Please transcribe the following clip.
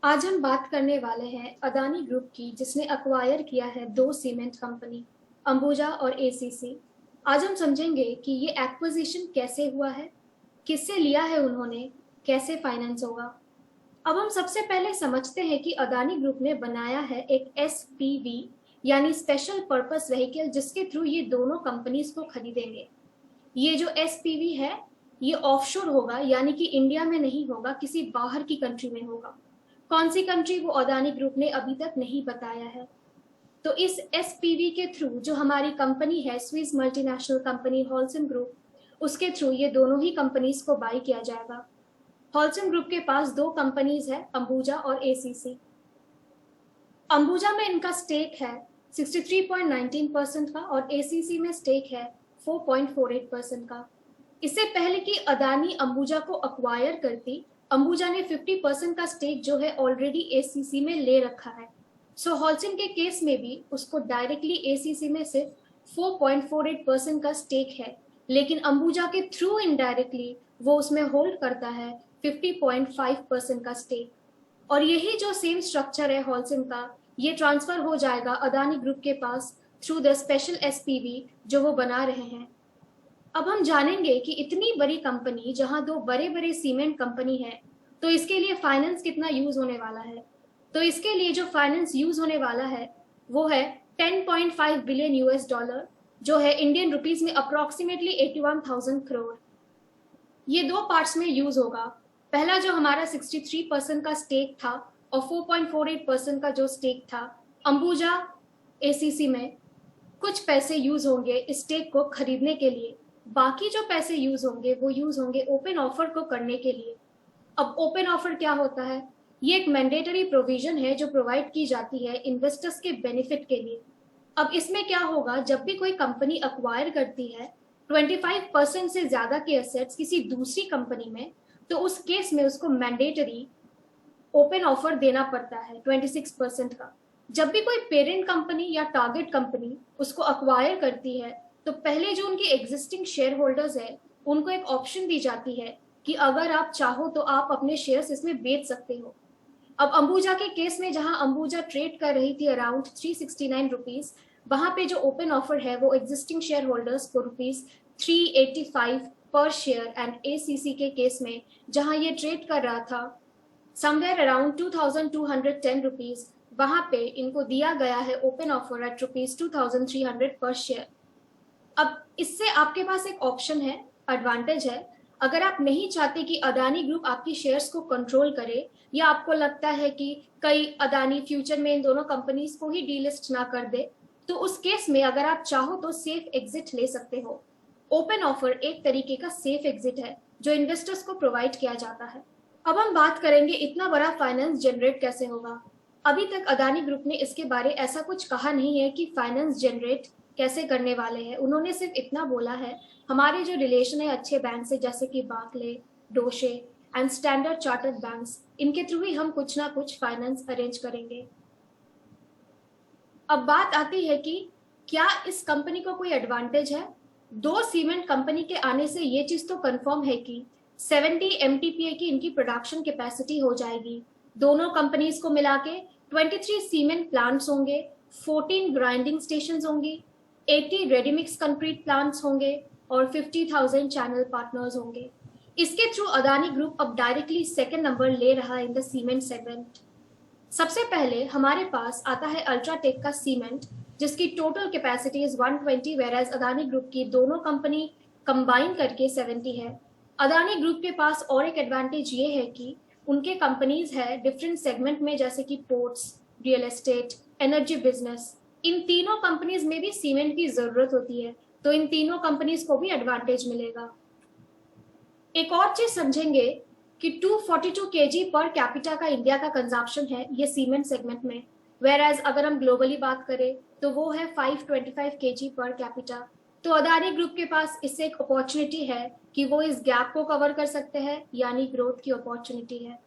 आज हम बात करने वाले हैं अदानी ग्रुप की, जिसने अक्वायर किया है दो सीमेंट कंपनी, अंबुजा और एसीसी। आज हम समझेंगे कि ये एक्विजिशन कैसे हुआ है, किससे लिया है उन्होंने, कैसे फाइनेंस होगा। अब हम सबसे पहले समझते हैं कि अदानी ग्रुप ने बनाया है एक एसपीवी यानी स्पेशल पर्पस व्हीकल, जिसके थ्रू ये दोनों कंपनीज को खरीदेंगे। ये जो एसपीवी है ये ऑफशोर होगा, यानी कि इंडिया में नहीं होगा, किसी बाहर की कंट्री में होगा। कौन सी कंट्री वो अदानी ग्रुप ने अभी तक नहीं बताया है। तो इस एसपीवी के थ्रू जो हमारी कंपनी है, स्विस मल्टीनेशनल कंपनी हॉल्सन ग्रुप, उसके थ्रू ये दोनों ही कंपनीज को बाय किया जाएगा। हॉल्सन ग्रुप के पास दो कंपनीज है, अंबुजा और एसीसी। अंबुजा में इनका स्टेक है 63.19% का और एसीसी में स्टेक है 4.48% का। इससे पहले कि अदानी अंबुजा को अक्वायर करती, अंबुजा ने 50% का स्टेक जो है ऑलरेडी एसीसी में ले रखा है। सो हॉल्सन के केस में भी उसको डायरेक्टली एसीसी में सिर्फ 4.48% का स्टेक है, लेकिन अंबुजा के थ्रू इनडायरेक्टली वो उसमें होल्ड करता है 50.5% का स्टेक। और यही जो सेम स्ट्रक्चर है हॉल्सन का, ये ट्रांसफर हो जाएगा अदानी ग्रुप के pass through the special SPV जो वो बना रहे हैं। अब हम जानेंगे कि इतनी बड़ी कंपनी जहां दो बड़े बड़े सीमेंट कंपनी है, तो इसके लिए फाइनेंस कितना यूज होने वाला है। तो इसके लिए जो फाइनेंस यूज होने वाला है वो है 10.5 बिलियन यूएस डॉलर, जो है इंडियन रुपीज में अप्रोक्सीमेटली 81,000 करोड़। ये दो पार्ट्स में यूज होगा। पहला जो हमारा 63% का स्टेक था और 4.48% का जो स्टेक था अंबुजा एसीसी में, कुछ पैसे यूज होंगे इस स्टेक को खरीदने के लिए। बाकी जो पैसे यूज होंगे वो यूज होंगे ओपन ऑफर को करने के लिए। अब ओपन ऑफर क्या होता है? ये एक मैंडेटरी प्रोविजन है जो प्रोवाइड की जाती है इन्वेस्टर्स के बेनिफिट के लिए। अब इसमें क्या होगा, जब भी कोई कंपनी अक्वायर करती है 25% से ज्यादा के एसेट्स किसी दूसरी कंपनी में, तो उस केस में उसको मैंडेटरी ओपन ऑफर देना पड़ता है 26% का। जब भी कोई पेरेंट कंपनी या टारगेट कंपनी उसको अक्वायर करती है, तो पहले जो उनके एग्जिस्टिंग शेयर होल्डर्स है उनको एक ऑप्शन दी जाती है कि अगर आप चाहो तो आप अपने शेयर्स इसमें बेच सकते हो। अब अंबुजा के केस में जहां अंबुजा ट्रेड कर रही थी अराउंड 369 रुपीज, वहां पे जो ओपन ऑफर है वो एग्जिस्टिंग शेयर होल्डर्स को रुपीज 385 पर शेयर, एंड एसीसी के केस में जहां ये ट्रेड कर रहा था समवेयर अराउंड 2210 रुपीज, वहां पे इनको दिया गया है ओपन ऑफर एट रुपीज 2300 पर शेयर। अब इससे आपके पास एक ऑप्शन है, एडवांटेज है। अगर आप नहीं चाहते कि अदानी ग्रुप आपकी शेयर्स को कंट्रोल करे, या आपको लगता है कि कई अदानी फ्यूचर में इन दोनों कंपनीज को ही डीलिस्ट ना कर दे, तो उस केस में अगर आप चाहो तो सेफ एग्जिट ले सकते हो। ओपन ऑफर एक तरीके का सेफ एग्जिट है जो इन्वेस्टर्स को प्रोवाइड किया जाता है। अब हम बात करेंगे इतना बड़ा फाइनेंस जनरेट कैसे होगा। अभी तक अदानी ग्रुप ने इसके बारे ऐसा कुछ कहा नहीं है कि फाइनेंस जनरेट कैसे करने वाले हैं। उन्होंने सिर्फ इतना बोला है, हमारे जो रिलेशन है अच्छे बैंक से जैसे कि Barclays, Deutsche and standard chartered banks, इनके थ्रू ही हम कुछ ना कुछ फाइनेंस अरेंज करेंगे। अब बात आती है कि क्या इस कंपनी को कोई एडवांटेज है। दो सीमेंट कंपनी के आने से ये चीज तो कंफर्म है कि 70 एमटीपीए की इनकी प्रोडक्शन कैपेसिटी हो जाएगी। दोनों कंपनीज को मिला के 23 सीमेंट प्लांट्स होंगे, 14 ग्राइंडिंग स्टेशन होंगी, 80 रेडीमिक्स कंक्रीट प्लांट्स होंगे और 50,000 चैनल पार्टनर्स होंगे। इसके थ्रू अदानी ग्रुप अब डायरेक्टली सेकंड नंबर ले रहा है इन द सीमेंट सेगमेंट। सबसे पहले हमारे पास आता है अल्ट्राटेक का सीमेंट, जिसकी total capacity is 120, वेराज Adani group की दोनों कंपनी कंबाइन करके 70 है। अदानी ग्रुप के पास और एक एडवांटेज ये है कि उनके कंपनीज है डिफरेंट सेगमेंट में, जैसे कि ports, real estate, energy business. इन तीनों कंपनीज में भी सीमेंट की जरूरत होती है, तो इन तीनों कंपनीज को भी एडवांटेज मिलेगा। एक और चीज समझेंगे कि 242 केजी पर कैपिटा का इंडिया का कंजप्शन है ये सीमेंट सेगमेंट में, वेयर एज अगर हम ग्लोबली बात करें तो वो है 525 केजी पर कैपिटा। तो अदानी ग्रुप के पास इससे एक अपॉर्चुनिटी है कि वो इस गैप को कवर कर सकते हैं, यानी ग्रोथ की अपॉर्चुनिटी है।